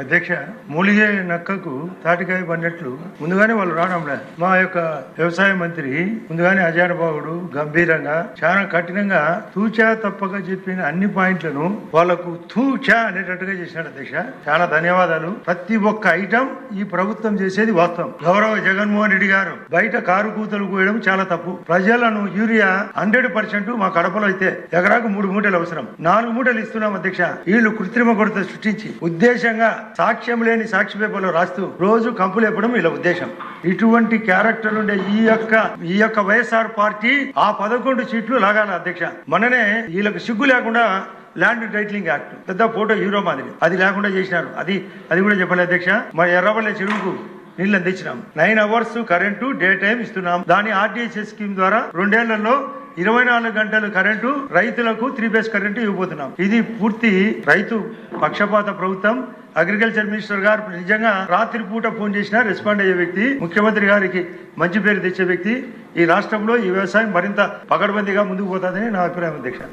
అధ్యక్ష, మూలిగే నక్కకు తాటికాయ పడినట్లు ముందుగానే వాళ్ళు రావడంలే. మా యొక్క వ్యవసాయ మంత్రి ముందుగానే అజానుభావుడు గంభీరంగా చాలా కఠినంగా తూచా తప్పక చెప్పిన అన్ని పాయింట్లను వాళ్లకు తూచా అనేటట్టుగా చేసినాడు. అధ్యక్ష, చాలా ధన్యవాదాలు. ప్రతి ఒక్క ఐటమ్ ఈ ప్రభుత్వం చేసేది వాస్తవం. గౌరవ జగన్మోహన్ రెడ్డి గారు బయట కారు కూతలు కూయడం చాలా తప్పు. ప్రజలను యూరియా 100% మా కడపలో అయితే ఎకరాకు 3 మూటలు అవసరం, 4 మూటలు ఇస్తున్నాం. అధ్యక్ష, వీళ్ళు కృత్రిమ కొరత సృష్టించి ఉద్దేశంగా సాక్ష్యం లేని సాక్షి పేపర్లో రాస్తూ రోజు కంపులు ఇవ్వడం వీళ్ళ ఉద్దేశం. ఇటువంటి క్యారెక్టర్ ఉండే ఈ యొక్క వైఎస్ఆర్ పార్టీ ఆ 11 సీట్లు లాగాల. అధ్యక్ష, మననే వీళ్ళకి సిగ్గు లేకుండా ల్యాండ్ టైటిలింగ్ యాక్ట్ పెద్ద ఫోటో హీరో మాదిరి అది లేకుండా చేసినారు. అది కూడా చెప్పలేదు. అధ్యక్ష, మన ఎర్రబల్లె చెరువుకు నీళ్ళు అందించినాం. 9 hours కరెంటు డే టైం ఇస్తున్నాం. దాని ఆర్టీఎస్ఎస్ స్కీమ్ ద్వారా 2 ఏళ్లలో 24 గంటలు కరెంటు రైతులకు 3 phase కరెంటు ఇవ్వబోతున్నాం. ఇది పూర్తి రైతు పక్షపాత ప్రభుత్వం. అగ్రికల్చర్ మినిస్టర్ గారు నిజంగా రాత్రి పూట ఫోన్ చేసినా రెస్పాండ్ అయ్యే వ్యక్తి, ముఖ్యమంత్రి గారికి మంచి పేరు తెచ్చే వ్యక్తి. ఈ రాష్ట్రంలో ఈ వ్యవసాయం మరింత పకడ్బందీగా ముందుకు పోతుందని నా అభిప్రాయం. అధ్యక్ష.